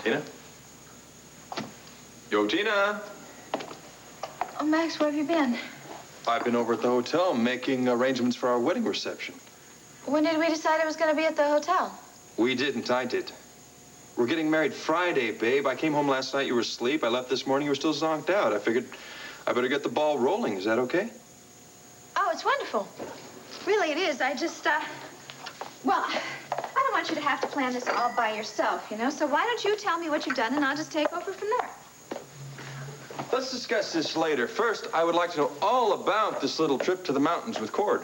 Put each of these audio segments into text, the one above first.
Tina? Yo, Tina! Oh, Max, where have you been? I've been over at the hotel making arrangements for our wedding reception. When did we decide it was going to be at the hotel? We didn't. I did. We're getting married Friday, babe. I came home last night. You were asleep. I left this morning. You were still zonked out. I figured I better get the ball rolling. Is that okay? Oh, it's wonderful. Really, it is. I just, well, I don't want you to have to plan this all by yourself, you know? So why don't you tell me what you've done, and I'll just take over from there. Let's discuss this later. First, I would like to know all about this little trip to the mountains with Cord.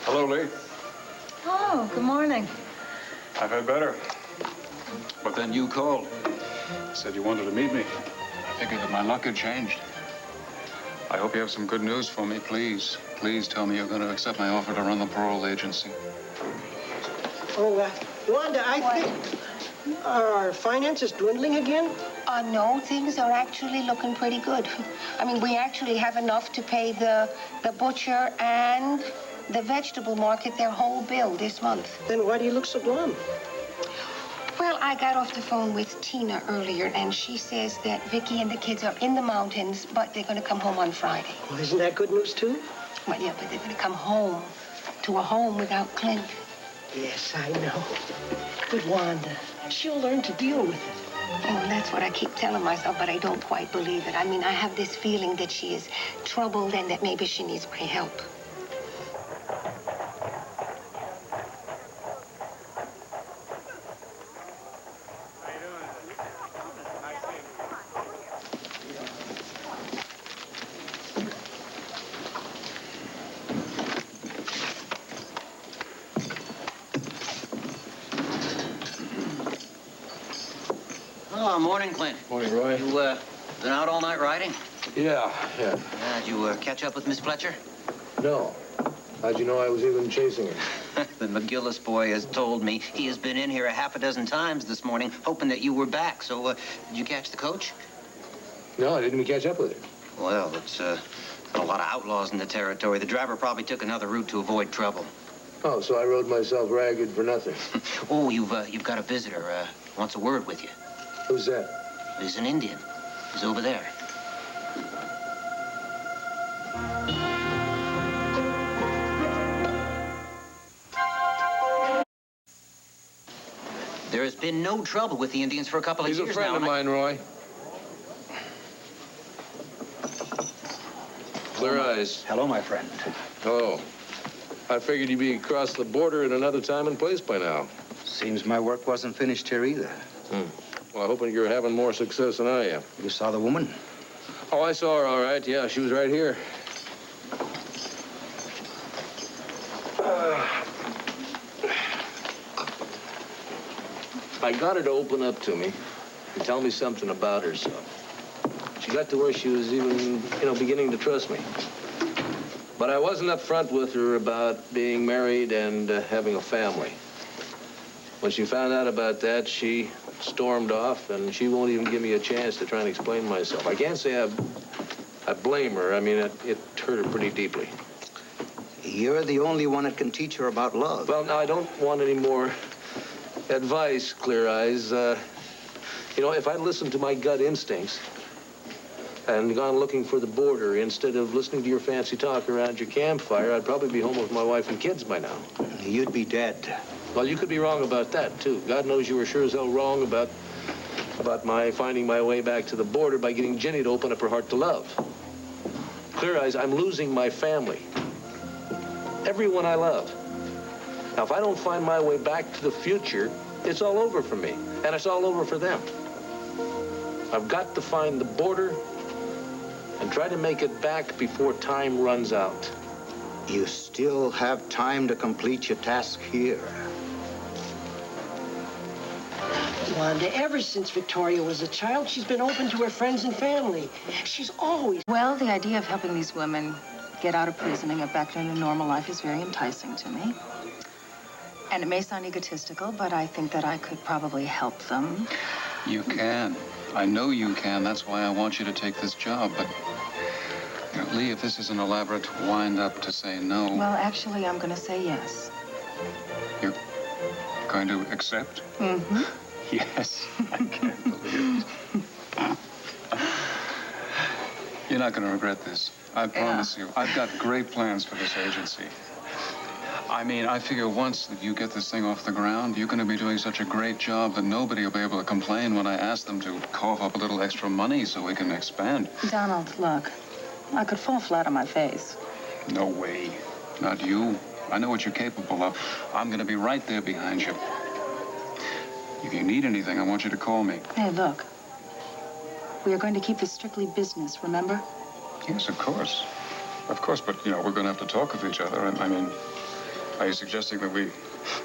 Hello, Lee. Oh, good morning. I've had better. But then you called. Said you wanted to meet me. I figured that my luck had changed. I hope you have some good news for me, please. Please tell me you're going to accept my offer to run the parole agency. Oh, Wanda, I think... Are our finances dwindling again? No, things are actually looking pretty good. I mean, we actually have enough to pay the butcher and the vegetable market their whole bill this month. Then why do you look so glum? Well, I got off the phone with Tina earlier, and she says that Vicky and the kids are in the mountains, but they're going to come home on Friday. Well, isn't that good news, too? Well, yeah, but they're going to come home to a home without Clint. Yes, I know. But Wanda, she'll learn to deal with it. Oh, that's what I keep telling myself, but I don't quite believe it. I mean, I have this feeling that she is troubled and that maybe she needs my help. Oh, morning, Clint. Morning, Roy. You, been out all night riding? Yeah. Did you, catch up with Miss Fletcher? No. How'd you know I was even chasing her? The McGillis boy has told me he has been in here a half a dozen times this morning, hoping that you were back. So, did you catch the coach? No, I didn't even catch up with her. Well, it's, got a lot of outlaws in the territory. The driver probably took another route to avoid trouble. Oh, so I rode myself ragged for nothing. Oh, you've got a visitor, wants a word with you. Who's that? He's an Indian. He's over there. There has been no trouble with the Indians for a couple of years now. He's a friend of mine, Roy. Clear eyes. Hello, my friend. Hello. I figured you'd be across the border in another time and place by now. Seems my work wasn't finished here either. Well, I'm hoping you're having more success than I am. You saw the woman? Oh, I saw her all right. Yeah, she was right here. I got her to open up to me and tell me something about herself. She got to where she was even, beginning to trust me. But I wasn't up front with her about being married and having a family. When she found out about that, she stormed off, and she won't even give me a chance to try and explain myself. I can't say I blame her. I mean, it hurt her pretty deeply. You're the only one that can teach her about love. Well, now, I don't want any more advice, Clear Eyes. If I'd listened to my gut instincts and gone looking for the border instead of listening to your fancy talk around your campfire, I'd probably be home with my wife and kids by now. You'd be dead. Well, you could be wrong about that, too. God knows you were sure as hell wrong about my finding my way back to the border by getting Jenny to open up her heart to love. Clear Eyes, I'm losing my family. Everyone I love. Now, if I don't find my way back to the future, it's all over for me, and it's all over for them. I've got to find the border and try to make it back before time runs out. You still have time to complete your task here. Wanda, ever since Victoria was a child, she's been open to her friends and family. She's always... Well, the idea of helping these women get out of prison and get back to a normal life is very enticing to me. And it may sound egotistical, but I think that I could probably help them. You can. I know you can. That's why I want you to take this job. But, you know, Lee, if this is an elaborate wind-up to say no... Well, actually, I'm going to say yes. You're going to accept? Mm-hmm. Yes. I can't believe it. You're not going to regret this. I promise you. I've got great plans for this agency. I mean, I figure once that you get this thing off the ground, you're going to be doing such a great job that nobody will be able to complain when I ask them to cough up a little extra money so we can expand. Donald, look, I could fall flat on my face. No way. Not you. I know what you're capable of. I'm going to be right there behind you. If you need anything, I want you to call me. Hey, look. We are going to keep this strictly business, remember? Yes, of course. Of course, but, you know, we're going to have to talk with each other. And, I mean, are you suggesting that we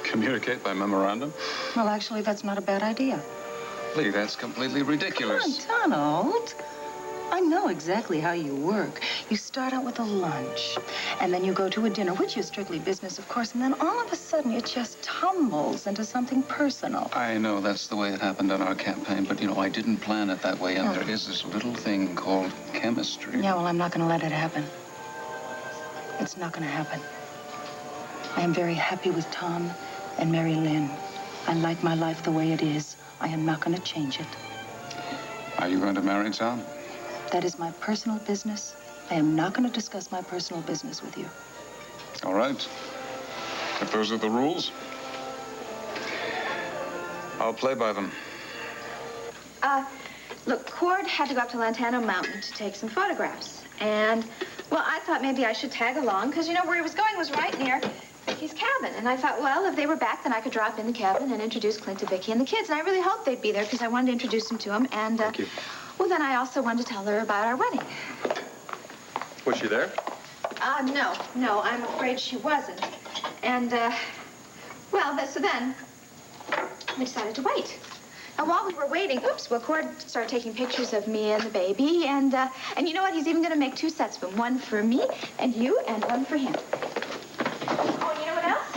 communicate by memorandum? Well, actually, that's not a bad idea. Lee, that's completely ridiculous. Come on, Donald. I know exactly how you work. You start out with a lunch, and then you go to a dinner, which is strictly business, of course, and then all of a sudden it just tumbles into something personal. I know that's the way it happened in our campaign, but, you know, I didn't plan it that way, and there is this little thing called chemistry. Yeah, well, I'm not going to let it happen. It's not going to happen. I am very happy with Tom and Mary Lynn. I like my life the way it is. I am not going to change it. Are you going to marry Tom? That is my personal business. I am not going to discuss my personal business with you. All right. If those are the rules, I'll play by them. Look, Cord had to go up to Lantano Mountain to take some photographs. And, well, I thought maybe I should tag along, because, you know, where he was going was right near Vicky's cabin. And I thought, well, if they were back, then I could drop in the cabin and introduce Clint to Vicky and the kids. And I really hoped they'd be there, because I wanted to introduce them to them. And, Thank you. well, then I also wanted to tell her about our wedding. Was she there? No, I'm afraid she wasn't. And, well, so then we decided to wait. And while we were waiting, Cord started taking pictures of me and the baby, and you know what? He's even going to make 2 sets of them. One for me and you, and one for him. Oh, and you know what else?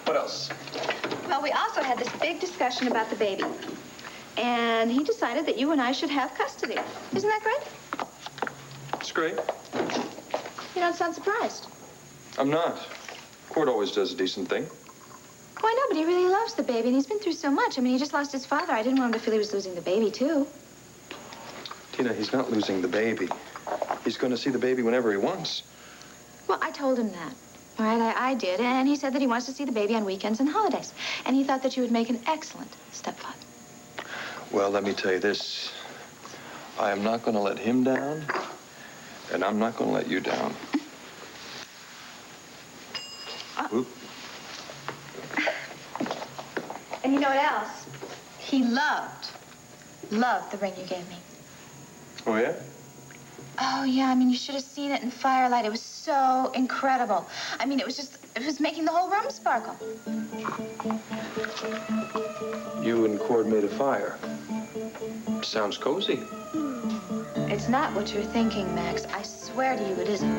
What else? Well, we also had this big discussion about the baby. And he decided that you and I should have custody. Isn't that great? It's great. You don't sound surprised. I'm not. Cord always does a decent thing. Why, no, but he really loves the baby, and he's been through so much. I mean, he just lost his father. I didn't want him to feel he was losing the baby, too. Tina, he's not losing the baby. He's going to see the baby whenever he wants. Well, I told him that. All right, I did. And he said that he wants to see the baby on weekends and holidays. And he thought that you would make an excellent stepfather. Well, let me tell you this. I am not going to let him down, and I'm not going to let you down. Oop. And you know what else? He loved the ring you gave me. Oh, yeah? Oh, yeah, I mean, you should have seen it in firelight. It was so incredible. I mean, it was making the whole room sparkle. You and Cord made a fire. Sounds cozy. It's not what you're thinking, Max. I swear to you it isn't.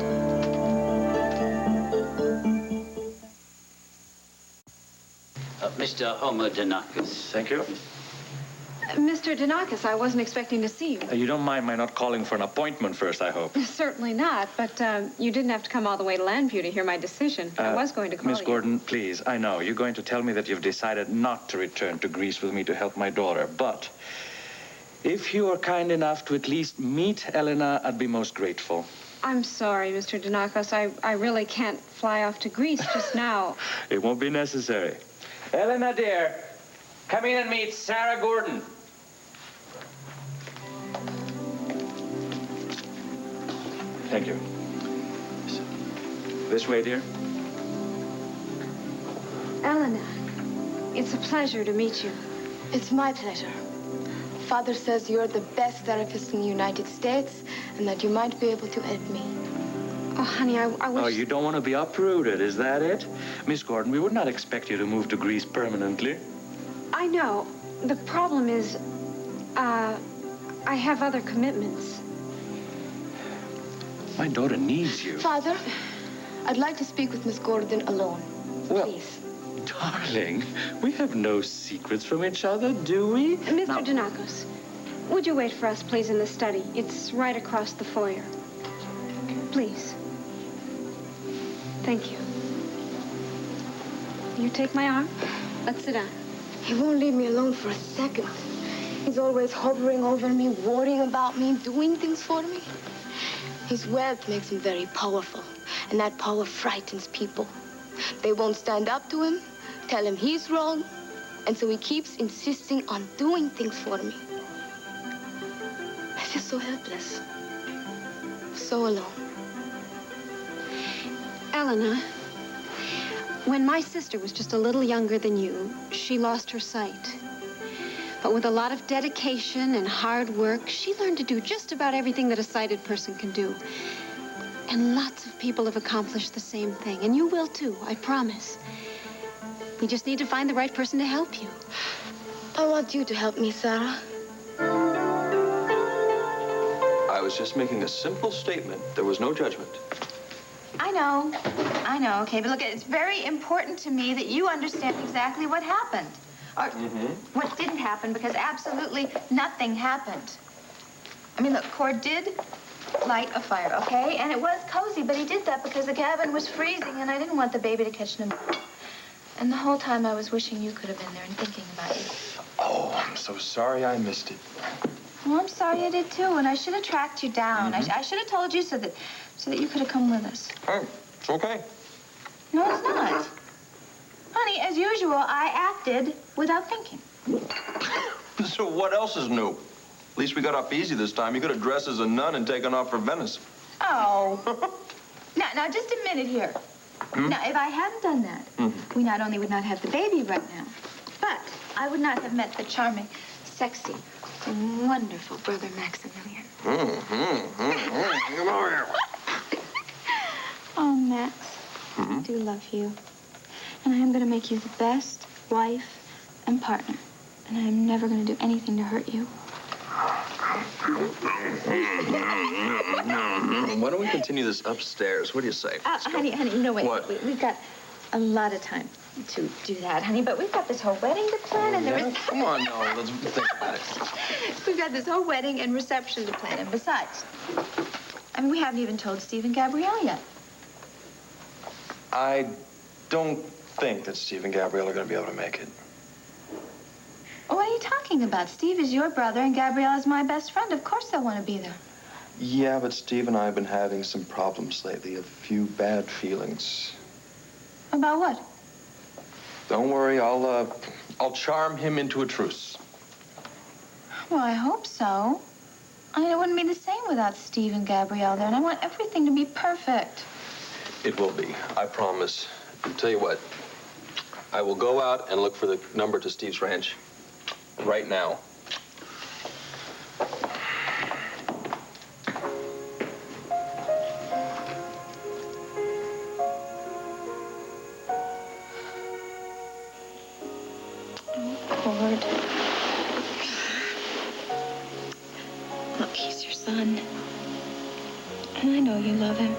Mr. Homer Danakis. Thank you. Mr. Danakis, I wasn't expecting to see you. You don't mind my not calling for an appointment first, I hope. Certainly not, but you didn't have to come all the way to Landview to hear my decision. I was going to call Miss you. Gordon, please, I know. You're going to tell me that you've decided not to return to Greece with me to help my daughter, but if you are kind enough to at least meet Elena, I'd be most grateful. I'm sorry, Mr. Danakis. I really can't fly off to Greece just now. It won't be necessary. Elena, dear, come in and meet Sarah Gordon. Thank you. This way, dear. Elena, it's a pleasure to meet you. It's my pleasure. Father says you're the best therapist in the United States and that you might be able to help me. Oh, honey, I wish... Oh, you don't want to be uprooted, is that it? Miss Gordon, we would not expect you to move to Greece permanently. I know. The problem is, I have other commitments. My daughter needs you. Father, I'd like to speak with Miss Gordon alone. Well, please. Darling, we have no secrets from each other, do we? Mr. Danakos, would you wait for us, please, in the study? It's right across the foyer. Please. Thank you. You take my arm? Let's sit down. He won't leave me alone for a second. He's always hovering over me, worrying about me, doing things for me. His wealth makes him very powerful, and that power frightens people. They won't stand up to him, tell him he's wrong, and so he keeps insisting on doing things for me. I feel so helpless, so alone. Elena, when my sister was just a little younger than you, she lost her sight. But with a lot of dedication and hard work, she learned to do just about everything that a sighted person can do. And lots of people have accomplished the same thing. And you will too, I promise. We just need to find the right person to help you. I want you to help me, Sarah. I was just making a simple statement. There was no judgment. I know, okay, but look, it's very important to me that you understand exactly what happened. Or what didn't happen, because absolutely nothing happened. I mean, look, Cord did light a fire, okay? And it was cozy, but he did that because the cabin was freezing and I didn't want the baby to catch pneumonia. And the whole time I was wishing you could have been there and thinking about you. Oh, I'm so sorry I missed it. Well, I'm sorry I did too, and I should have tracked you down. I should have told you so that you could have come with us. Hey, it's okay. No, it's not. Honey, as usual, I acted without thinking. So what else is new? At least we got off easy this time. You could have dressed as a nun and taken off for Venice. Oh. Now, just a minute here. Now, if I hadn't done that, we not only would not have the baby right now, but I would not have met the charming, sexy, wonderful brother Maximilian. Come over here. Oh, Max, I do love you. And I am going to make you the best wife and partner. And I am never going to do anything to hurt you. Why don't we continue this upstairs? What do you say? Honey, no, wait. What? We've got a lot of time to do that, honey. But we've got this whole wedding to plan and Yeah? Come on, now. Let's think about it. We've got this whole wedding and reception to plan. And besides, I mean, we haven't even told Steve and Gabrielle yet. I don't think that Steve and Gabrielle are going to be able to make it. What are you talking about? Steve is your brother and Gabrielle is my best friend. Of course they'll want to be there. Yeah, but Steve and I have been having some problems lately, a few bad feelings. About what? Don't worry, I'll charm him into a truce. Well, I hope so. I mean, it wouldn't be the same without Steve and Gabrielle there, and I want everything to be perfect. It will be, I promise. I'll tell you what, I will go out and look for the number to Steve's ranch right now. Cord. Look, he's your son. And I know you love him.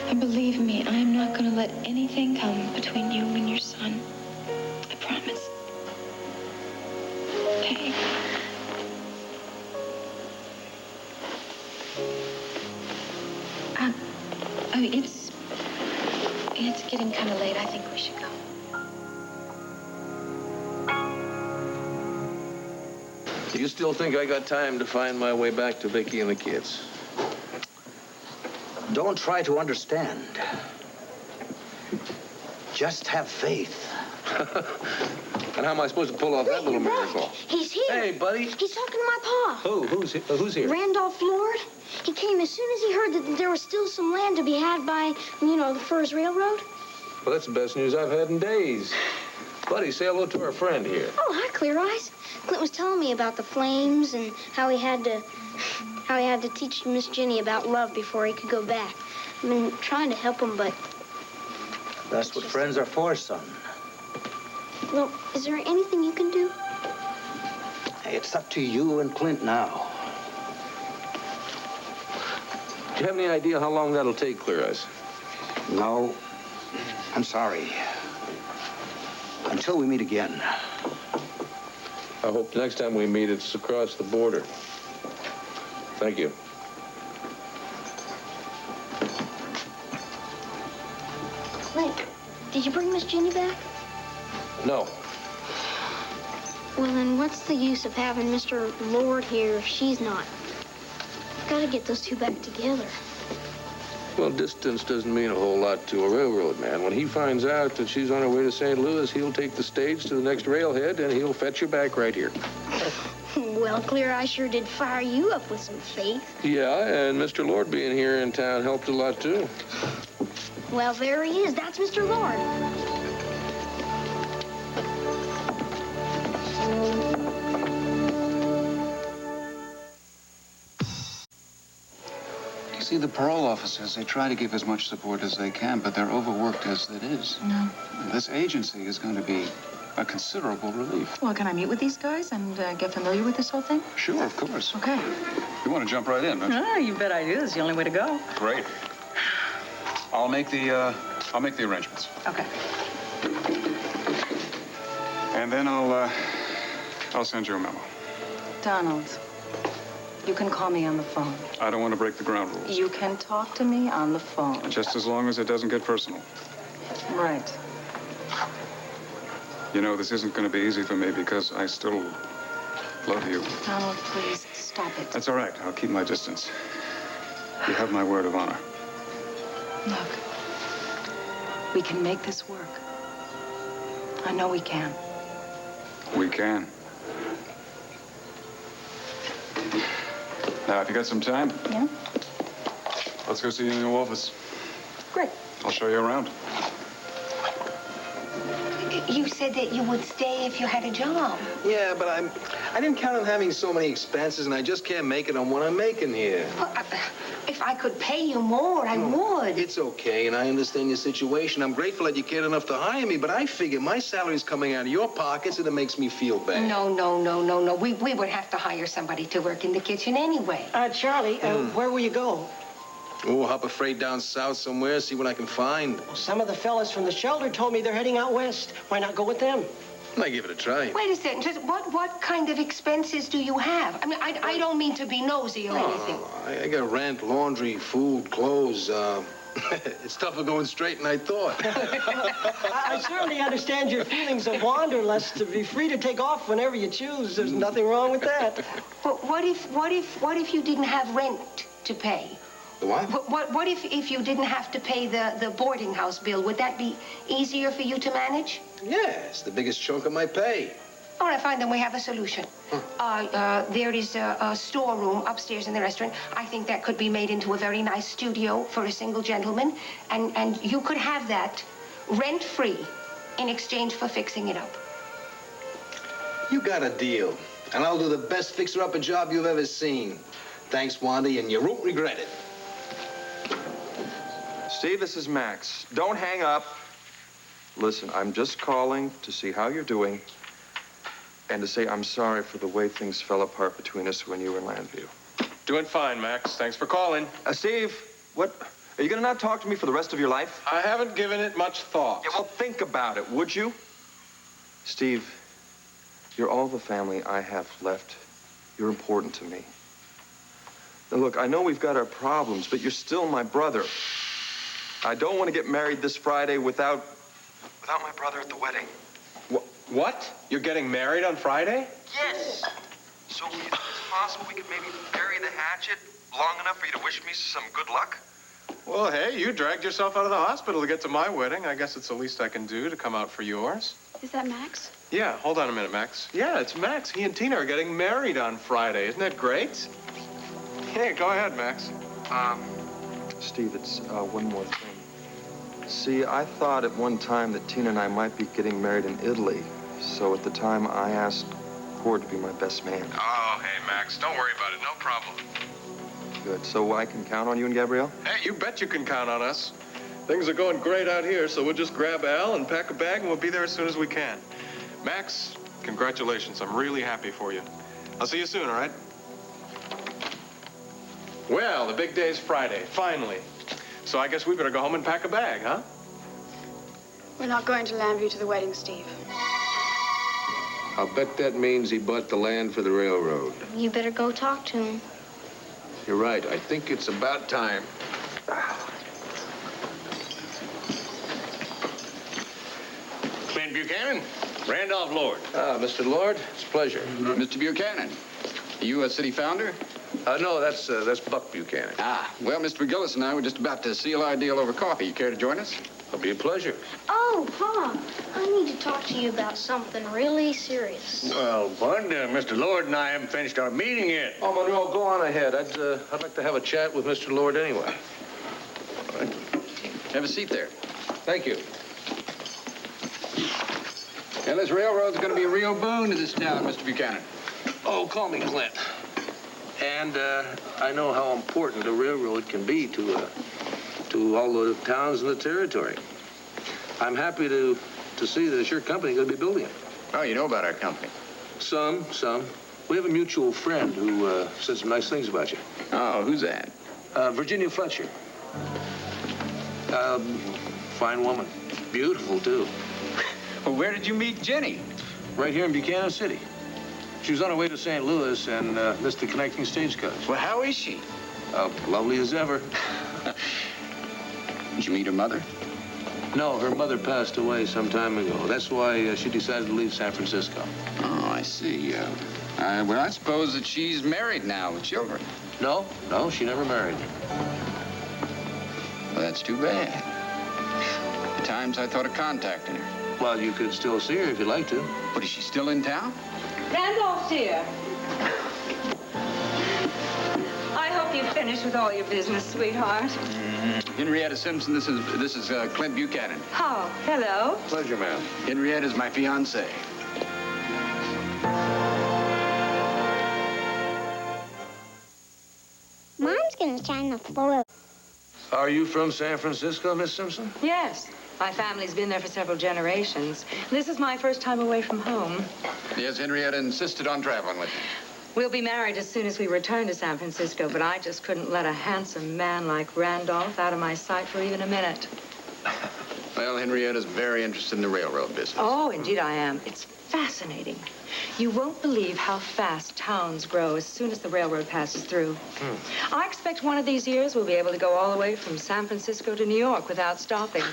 And believe me, I am not going to let anything come between you and your son. I promise. Okay? I mean, it's getting kind of late. I think we should go. You still think I got time to find my way back to Vicky and the kids? Don't try to understand. Just have faith. And how am I supposed to pull off that little miracle? He's here. Hey, buddy. He's talking to my pa. Who's here? Randolph Lord. He came as soon as he heard that there was still some land to be had by, the Furs Railroad. Well, that's the best news I've had in days. Buddy, say hello to our friend here. Oh, hi, Clear Eyes. Clint was telling me about the flames and how he had to teach Miss Jenny about love before he could go back. I've been trying to help him, but... That's what friends are for, son. Well, is there anything you can do? It's up to you and Clint now. Do you have any idea how long that'll take, Clear Eyes? No. I'm sorry. Until we meet again. I hope the next time we meet, it's across the border. Thank you. Clint, did you bring Miss Jenny back? No. Well, then what's the use of having Mr. Lord here if she's not? Gotta get those two back together. Well, distance doesn't mean a whole lot to a railroad man. When he finds out that she's on her way to St. Louis, he'll take the stage to the next railhead, and he'll fetch her back right here. Well, Clear, I sure did fire you up with some faith. Yeah, and Mr. Lord being here in town helped a lot, too. Well, there he is. That's Mr. Lord. You see, the parole officers, they try to give as much support as they can, but they're overworked as it is. No. This agency is going to be a considerable relief. Well, can I meet with these guys and get familiar with this whole thing? Sure, of course. Okay. You want to jump right in, don't you? Oh, you bet I do. It's the only way to go. Great. I'll make the arrangements. Okay. And then I'll send you a memo. Donald, you can call me on the phone. I don't want to break the ground rules. You can talk to me on the phone. Just as long as it doesn't get personal. Right. You know, this isn't going to be easy for me because I still love you. Donald, please, stop it. That's all right. I'll keep my distance. You have my word of honor. Look, we can make this work. I know we can. We can. Now, if you got some time, Yeah? let's go see you in your office. Great. I'll show you around. You said that you would stay if you had a job. Yeah, but I didn't count on having so many expenses, and I just can't make it on what I'm making here. Well, if I could pay you more, I would. It's okay, and I understand your situation. I'm grateful that you cared enough to hire me, but I figure my salary's coming out of your pockets, and it makes me feel bad. No. We would have to hire somebody to work in the kitchen anyway. Charlie, where will you go? Oh, hop a freight down south somewhere, see what I can find. Well, some of the fellas from the shelter told me they're heading out west. Why not go with them? I give it a try. Wait a second. Just what kind of expenses do you have? I mean, I don't mean to be nosy or anything. I got rent, laundry, food, clothes. It's tougher going straight than I thought. I certainly understand your feelings of wanderlust to be free to take off whenever you choose. There's nothing wrong with that. But what if you didn't have rent to pay? The what? What if you didn't have to pay the boarding house bill? Would that be easier for you to manage? Yeah, it's the biggest chunk of my pay. All right, fine, then we have a solution. There is a storeroom upstairs in the restaurant. I think that could be made into a very nice studio for a single gentleman. And you could have that rent-free in exchange for fixing it up. You got a deal. And I'll do the best fixer-upper job you've ever seen. Thanks, Wandy, and you won't regret it. Steve, this is Max. Don't hang up. Listen, I'm just calling to see how you're doing and to say I'm sorry for the way things fell apart between us when you were in Landview. Doing fine, Max. Thanks for calling. Steve, what? Are you going to not talk to me for the rest of your life? I haven't given it much thought. Yeah, well, think about it, would you? Steve, you're all the family I have left. You're important to me. Now, look, I know we've got our problems, but you're still my brother. I don't want to get married this Friday without my brother at the wedding. What? You're getting married on Friday? Yes. So is it possible we could maybe bury the hatchet long enough for you to wish me some good luck? Well, hey, you dragged yourself out of the hospital to get to my wedding. I guess it's the least I can do to come out for yours. Is that Max? Yeah, hold on a minute, Max. Yeah, it's Max. He and Tina are getting married on Friday. Isn't that great? Hey, go ahead, Max. Steve, it's one more thing. See, I thought at one time that Tina and I might be getting married in Italy. So at the time, I asked Cord to be my best man. Oh, hey, Max, don't worry about it. No problem. Good. So I can count on you and Gabrielle? Hey, you bet you can count on us. Things are going great out here, so we'll just grab Al and pack a bag, and we'll be there as soon as we can. Max, congratulations. I'm really happy for you. I'll see you soon, all right? Well, the big day's Friday, finally. So I guess we better go home and pack a bag, huh? We're not going to Landview to the wedding, Steve. I'll bet that means he bought the land for the railroad. You better go talk to him. You're right. I think it's about time. Clint Buchanan, Randolph Lord. Ah, Mr. Lord, it's a pleasure. Mr. Buchanan, are you a city founder? No, that's Buck Buchanan. Ah, well, Mr. McGillis and I were just about to seal our deal over coffee. You care to join us? It'll be a pleasure. Oh, Pa, I need to talk to you about something really serious. Well, Bud, Mr. Lord and I haven't finished our meeting yet. Oh, Monroe, go on ahead. I'd like to have a chat with Mr. Lord anyway. Have a seat there. Thank you. Well, this railroad's going to be a real boon to this town, Mr. Buchanan. Oh, call me Clint. And I know how important a railroad can be to all the towns in the territory. I'm happy to see that it's your company going to be building it. Oh, you know about our company? Some. We have a mutual friend who said some nice things about you. Oh, who's that? Virginia Fletcher. Fine woman. Beautiful, too. Well, where did you meet Jenny? Right here in Buchanan City. She was on her way to St. Louis and missed the connecting stagecoach. Well, how is she? Lovely as ever. Did you meet her mother? No, her mother passed away some time ago. That's why she decided to leave San Francisco. Oh, I see. Well, I suppose that she's married now with children. No, she never married. Well, that's too bad. At times I thought of contacting her. Well, you could still see her if you'd like to. But is she still in town? Randolph's here. I hope you've finished with all your business, sweetheart. Henrietta Simpson, this is Clint Buchanan. Oh, hello. Pleasure, ma'am. Henrietta's my fiancée. Mom's gonna shine the floor. Are you from San Francisco, Miss Simpson? Yes. My family's been there for several generations. This is my first time away from home. Yes, Henrietta insisted on traveling with me. We'll be married as soon as we return to San Francisco, but I just couldn't let a handsome man like Randolph out of my sight for even a minute. Well, Henrietta's very interested in the railroad business. Oh, indeed I am. It's fascinating. You won't believe how fast towns grow as soon as the railroad passes through. I expect one of these years we'll be able to go all the way from San Francisco to New York without stopping.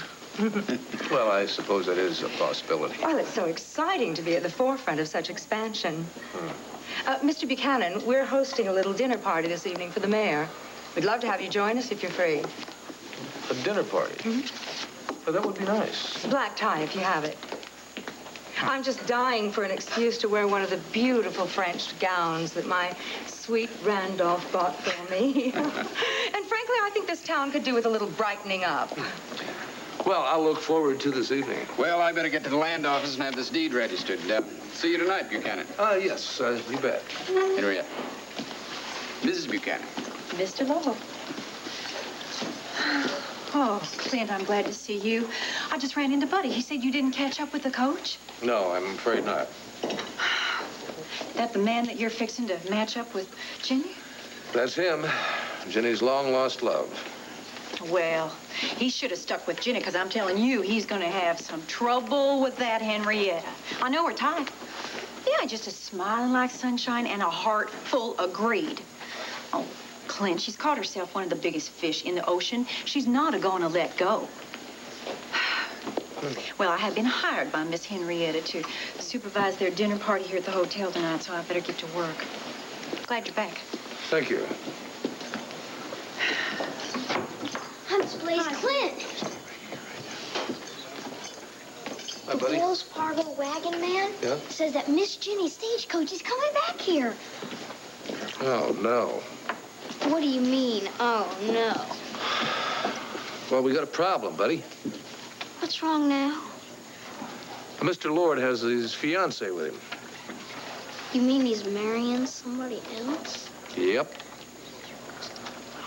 Well, I suppose that is a possibility. Well, it's so exciting to be at the forefront of such expansion. Mr. Buchanan, we're hosting a little dinner party this evening for the mayor. We'd love to have you join us if you're free. A dinner party? Well, that would be nice. Black tie, if you have it. I'm just dying for an excuse to wear one of the beautiful French gowns that my sweet Randolph bought for me. And frankly, I think this town could do with a little brightening up. Well, I'll look forward to this evening. Well, I better get to the land office and have this deed registered. See you tonight, Buchanan. Yes, you bet. Henrietta. Mrs. Buchanan. Mr. Lowell. Oh, Clint, I'm glad to see you. I just ran into Buddy. He said you didn't catch up with the coach. No, I'm afraid not. That the man that you're fixing to match up with Jenny? That's him. Jenny's long-lost love. Well, he should have stuck with Jenny, because I'm telling you, he's going to have some trouble with that Henrietta. I know her type. Yeah, just a smiling like sunshine and a heart full of greed. Oh, Clint, she's caught herself one of the biggest fish in the ocean. She's not going to let go. Well, I have been hired by Miss Henrietta to supervise their dinner party here at the hotel tonight, so I better get to work. Glad you're back. Thank you. Hunts Blaze Clint. Hi, The buddy. Wells Fargo wagon man Yeah? says that Miss Jenny's stagecoach is coming back here. Oh, no. What do you mean, oh, no? Well, we got a problem, buddy. What's wrong now? Mr. Lord has his fiancée with him. You mean he's marrying somebody else? Yep.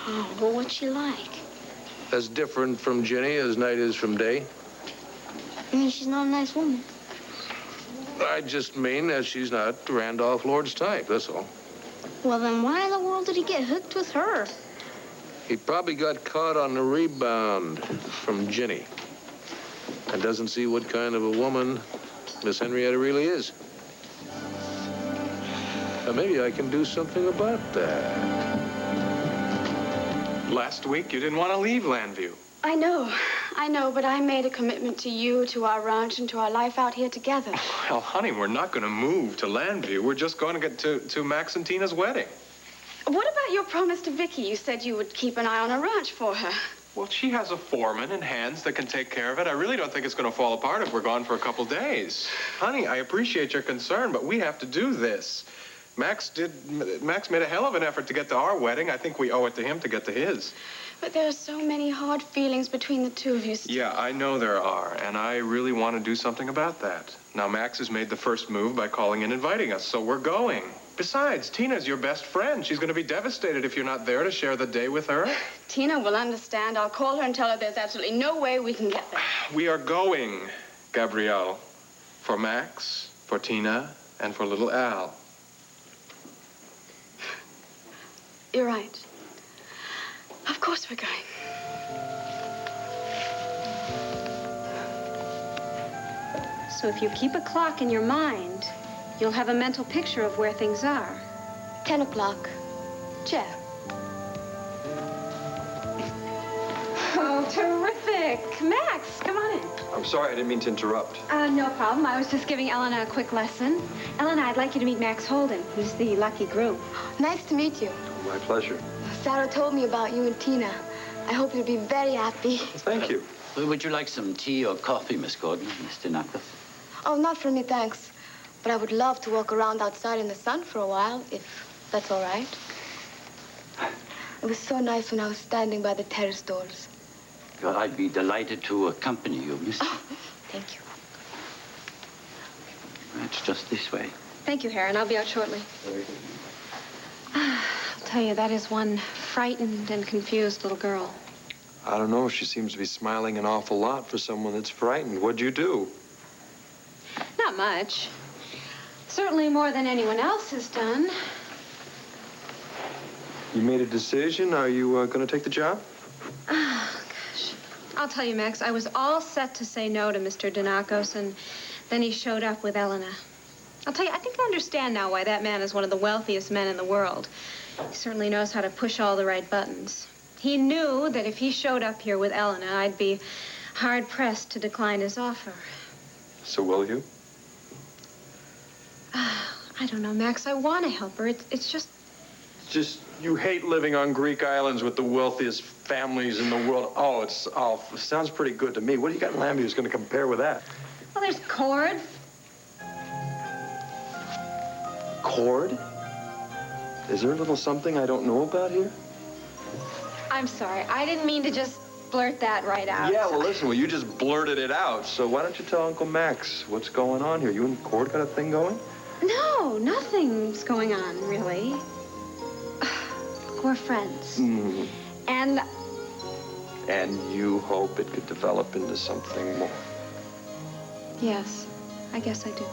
Oh, well, what's she like? As different from Jenny as night is from day. I mean, she's not a nice woman. I just mean that she's not Randolph Lord's type, that's all. Well, then why in the world did he get hooked with her? He probably got caught on the rebound from Jenny and doesn't see what kind of a woman Miss Henrietta really is. Now, maybe I can do something about that. Last week, you didn't want to leave Landview. I know, but I made a commitment to you, to our ranch, and to our life out here together. Well, honey, we're not going to move to Landview. We're just going to get to Max and Tina's wedding. What about your promise to Vicky? You said you would keep an eye on a ranch for her. Well, she has a foreman and hands that can take care of it. I really don't think it's going to fall apart if we're gone for a couple days. Honey, I appreciate your concern, but we have to do this. Max made a hell of an effort to get to our wedding. I think we owe it to him to get to his. But there are so many hard feelings between the two of you. Yeah, I know there are, and I really want to do something about that. Now, Max has made the first move by calling and inviting us, so we're going. Besides, Tina's your best friend. She's going to be devastated if you're not there to share the day with her. Tina will understand. I'll call her and tell her there's absolutely no way we can get there. We are going, Gabrielle. For Max, for Tina, and for little Al. You're right. Of course we're going. So if you keep a clock in your mind, you'll have a mental picture of where things are. 10 o'clock. Chair. Oh, terrific. Max, come on in. I'm sorry, I didn't mean to interrupt. No problem. I was just giving Elena a quick lesson. Elena, I'd like you to meet Max Holden. He's the lucky groom. Nice to meet you. My pleasure. Sarah told me about you and Tina. I hope you'll be very happy. Thank you. Would you like some tea or coffee, Miss Gordon, Mr. Knuckles? Oh, not for me, thanks. But I would love to walk around outside in the sun for a while, if that's all right. It was so nice when I was standing by the terrace doors. Well, I'd be delighted to accompany you, Miss. Oh, thank you. It's just this way. Thank you, Harry, and I'll be out shortly. I'll tell you, that is one frightened and confused little girl. I don't know. She seems to be smiling an awful lot for someone that's frightened. What'd you do? Not much. Certainly more than anyone else has done. You made a decision? Are you going to take the job? Oh, gosh. I'll tell you, Max, I was all set to say no to Mr. Donakos, and then he showed up with Elena. I'll tell you, I think I understand now why that man is one of the wealthiest men in the world. He certainly knows how to push all the right buttons. He knew that if he showed up here with Elena, I'd be hard-pressed to decline his offer. So will you? I don't know, Max. I want to help her. It's just... Just, you hate living on Greek islands with the wealthiest families in the world. Oh, it sounds pretty good to me. What do you got in Landview that's going to compare with that? Well, there's Cord. Cord? Is there a little something I don't know about here? I'm sorry. I didn't mean to just blurt that right out. Yeah, well, listen, you just blurted it out. So why don't you tell Uncle Max what's going on here? You and Cord got a thing going? No, nothing's going on, really. We're friends. Mm. And you hope it could develop into something more? yes, I guess I do.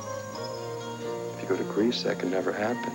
If you go to Greece, that can never happen.